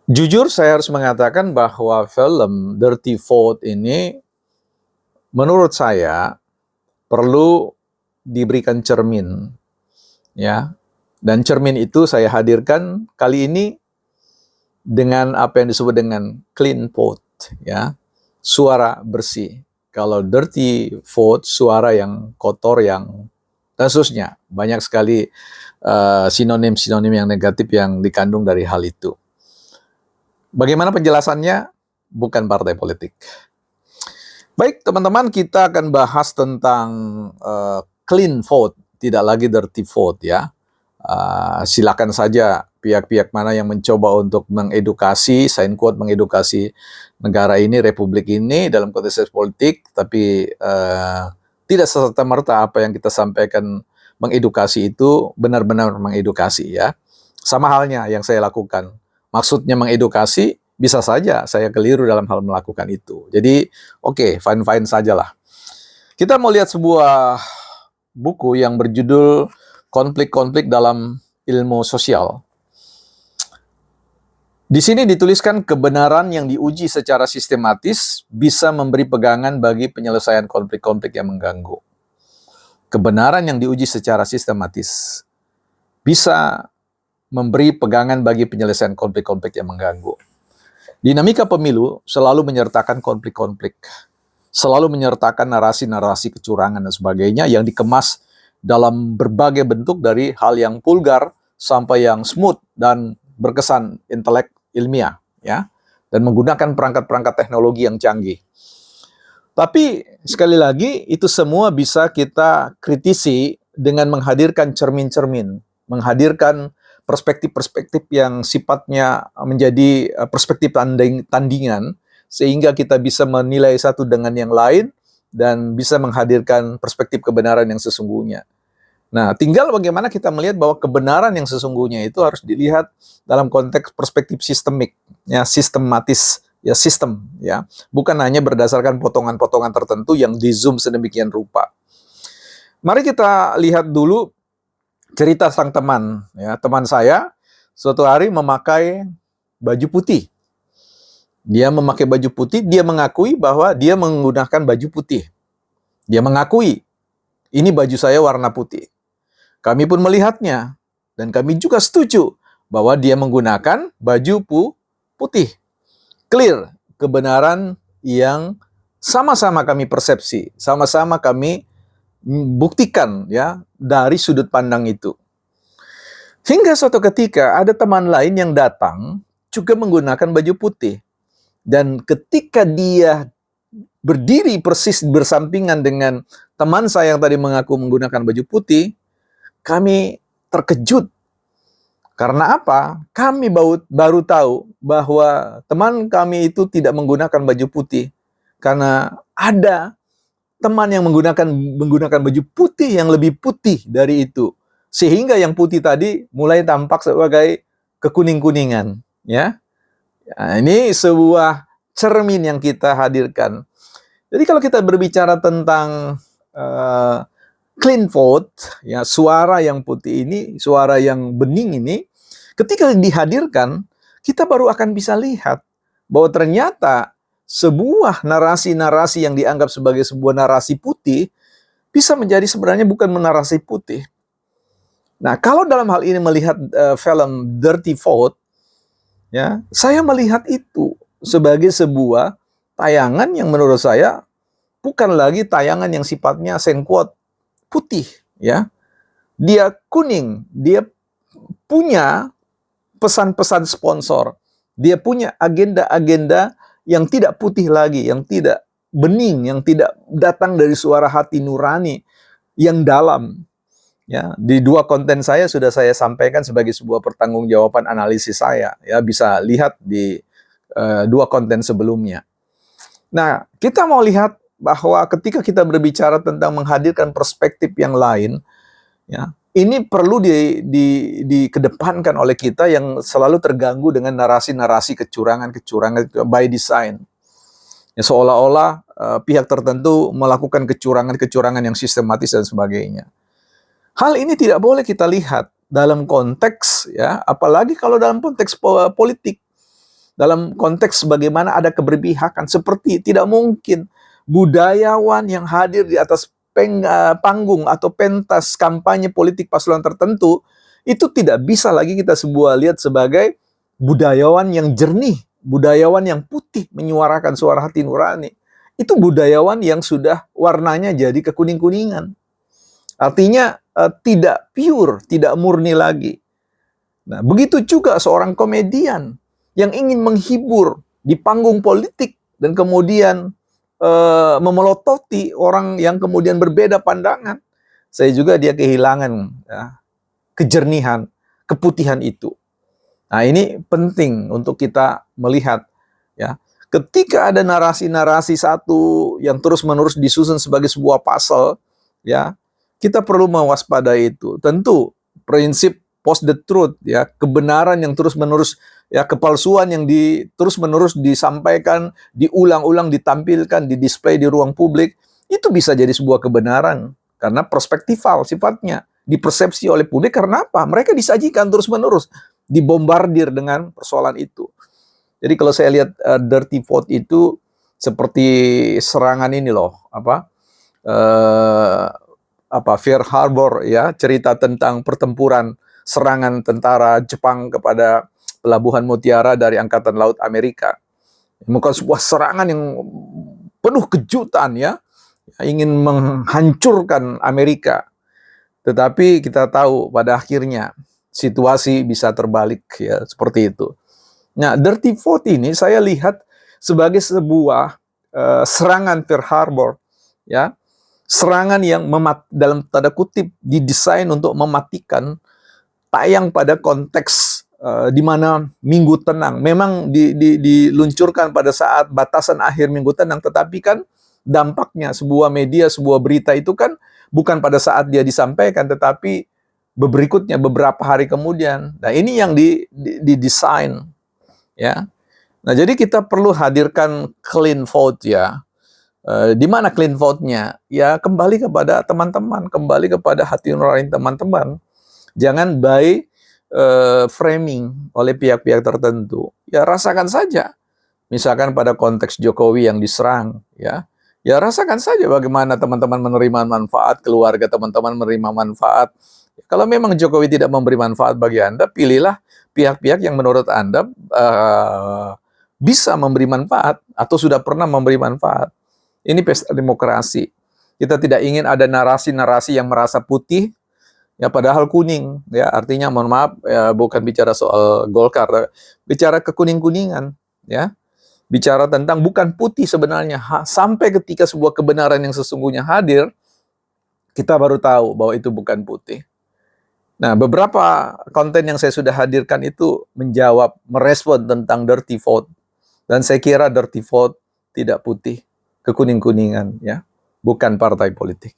Jujur saya harus mengatakan bahwa film Dirty Vote ini menurut saya perlu diberikan cermin, ya. Dan cermin itu saya hadirkan kali ini dengan apa yang disebut dengan clean vote, ya. Suara bersih. Kalau dirty vote, suara yang kotor, yang dan seterusnya. Banyak sekali sinonim-sinonim yang negatif yang dikandung dari hal itu. Bagaimana penjelasannya? Bukan partai politik. Baik, teman-teman, kita akan bahas tentang clean vote, tidak lagi dirty vote, ya. Silakan saja pihak-pihak mana yang mencoba untuk mengedukasi, sign quote, mengedukasi negara ini, republik ini dalam konteks politik, tapi tidak serta-merta apa yang kita sampaikan mengedukasi itu benar-benar mengedukasi, ya. Sama halnya yang saya lakukan. Maksudnya mengedukasi, bisa saja saya keliru dalam hal melakukan itu. Jadi, oke, fine-fine sajalah. Kita mau lihat sebuah buku yang berjudul Konflik-konflik dalam Ilmu Sosial. Di sini dituliskan kebenaran yang diuji secara sistematis bisa memberi pegangan bagi penyelesaian konflik-konflik yang mengganggu. Kebenaran yang diuji secara sistematis bisa memberi pegangan bagi penyelesaian konflik-konflik yang mengganggu. Dinamika pemilu selalu menyertakan konflik-konflik, selalu menyertakan narasi-narasi kecurangan dan sebagainya yang dikemas dalam berbagai bentuk dari hal yang vulgar sampai yang smooth dan berkesan intelek ilmiah, ya, dan menggunakan perangkat-perangkat teknologi yang canggih. Tapi sekali lagi itu semua bisa kita kritisi dengan menghadirkan cermin-cermin, menghadirkan perspektif-perspektif yang sifatnya menjadi perspektif tandingan, sehingga kita bisa menilai satu dengan yang lain dan bisa menghadirkan perspektif kebenaran yang sesungguhnya. Nah, tinggal bagaimana kita melihat bahwa kebenaran yang sesungguhnya itu harus dilihat dalam konteks perspektif sistemik, ya, sistematis, ya, sistem, ya, bukan hanya berdasarkan potongan-potongan tertentu yang di zoom sedemikian rupa. Mari kita lihat dulu cerita sang teman, ya. Teman saya suatu hari memakai baju putih. Dia memakai baju putih, dia mengakui bahwa dia menggunakan baju putih. Dia mengakui, ini baju saya warna putih. Kami pun melihatnya, dan kami juga setuju bahwa dia menggunakan baju putih. Clear, kebenaran yang sama-sama kami persepsi, sama-sama kami buktikan, ya, dari sudut pandang itu. Hingga suatu ketika ada teman lain yang datang juga menggunakan baju putih. Dan ketika dia berdiri persis bersampingan dengan teman saya yang tadi mengaku menggunakan baju putih, kami terkejut. Karena apa? Kami baru tahu bahwa teman kami itu tidak menggunakan baju putih. Karena ada teman yang menggunakan baju putih yang lebih putih dari itu. Sehingga yang putih tadi mulai tampak sebagai kekuning-kuningan, ya. Nah, ini sebuah cermin yang kita hadirkan. Jadi kalau kita berbicara tentang clean vote, ya, suara yang putih ini, suara yang bening ini, ketika dihadirkan, kita baru akan bisa lihat bahwa ternyata sebuah narasi-narasi yang dianggap sebagai sebuah narasi putih bisa menjadi sebenarnya bukan narasi putih. Nah, kalau dalam hal ini melihat film Dirty Vote, ya, saya melihat itu sebagai sebuah tayangan yang menurut saya bukan lagi tayangan yang sifatnya quote putih, ya. Dia kuning, dia punya pesan-pesan sponsor, dia punya agenda-agenda yang tidak putih lagi, yang tidak bening, yang tidak datang dari suara hati nurani yang dalam. Ya, di dua konten saya sudah saya sampaikan sebagai sebuah pertanggungjawaban analisis saya. Ya, bisa lihat di dua konten sebelumnya. Nah, kita mau lihat bahwa ketika kita berbicara tentang menghadirkan perspektif yang lain, ya, ini perlu dikedepankan oleh kita yang selalu terganggu dengan narasi-narasi kecurangan-kecurangan by design. Ya, seolah-olah pihak tertentu melakukan kecurangan-kecurangan yang sistematis dan sebagainya. Hal ini tidak boleh kita lihat dalam konteks, ya, apalagi kalau dalam konteks politik. dalam konteks bagaimana ada keberpihakan. Seperti tidak mungkin budayawan yang hadir di atas panggung atau pentas kampanye politik paslon tertentu itu tidak bisa lagi kita lihat sebagai budayawan yang jernih, budayawan yang putih menyuarakan suara hati nurani. Itu budayawan yang sudah warnanya jadi kekuning-kuningan. Artinya tidak pure, tidak murni lagi. Nah, begitu juga seorang komedian yang ingin menghibur di panggung politik dan kemudian memelototi orang yang kemudian berbeda pandangan. Saya juga dia kehilangan ya, kejernihan, keputihan itu. Nah, ini penting untuk kita melihat ya. Ketika ada narasi-narasi satu yang terus-menerus disusun sebagai sebuah pasal, ya, kita perlu mewaspadai itu. Tentu prinsip post the truth, ya, kebenaran yang terus-menerus, ya, kepalsuan yang terus-menerus disampaikan, diulang-ulang, ditampilkan, didisplay di ruang publik, itu bisa jadi sebuah kebenaran karena perspektifal sifatnya, dipersepsi oleh publik. Karena apa? Mereka disajikan terus-menerus, dibombardir dengan persoalan itu. Jadi kalau saya lihat dirty vote itu seperti serangan ini loh, Pearl Harbor, ya, cerita tentang pertempuran serangan tentara Jepang kepada pelabuhan Mutiara dari Angkatan Laut Amerika. Bukan sebuah serangan yang penuh kejutan, ya, ingin menghancurkan Amerika. Tetapi kita tahu pada akhirnya situasi bisa terbalik, ya, seperti itu. Nah, dirty vote ini saya lihat sebagai sebuah serangan Pearl Harbor, ya, serangan yang dalam tanda kutip didesain untuk mematikan, tayang pada konteks di mana Minggu Tenang memang diluncurkan pada saat batasan akhir Minggu Tenang, tetapi kan dampaknya sebuah media, sebuah berita itu kan bukan pada saat dia disampaikan, tetapi berikutnya beberapa hari kemudian. Nah, ini yang didesain, ya. Nah, jadi kita perlu hadirkan clean vote, ya. Di mana clean vote-nya? Ya, kembali kepada teman-teman, kembali kepada hati nurani teman-teman. Jangan by framing oleh pihak-pihak tertentu. Ya, rasakan saja. Misalkan pada konteks Jokowi yang diserang, ya. Ya, rasakan saja bagaimana teman-teman menerima manfaat, keluarga teman-teman menerima manfaat. Kalau memang Jokowi tidak memberi manfaat bagi Anda, pilihlah pihak-pihak yang menurut Anda bisa memberi manfaat atau sudah pernah memberi manfaat. Ini pesta demokrasi. Kita tidak ingin ada narasi-narasi yang merasa putih, ya, padahal kuning. Ya, artinya mohon maaf, ya, bukan bicara soal Golkar, bicara kekuning-kuningan, ya. Bicara tentang bukan putih sebenarnya. Sampai ketika sebuah kebenaran yang sesungguhnya hadir, kita baru tahu bahwa itu bukan putih. Nah, beberapa konten yang saya sudah hadirkan itu menjawab, merespon tentang dirty vote. Dan saya kira dirty vote tidak putih, kekuning-kuningan, ya, bukan partai politik.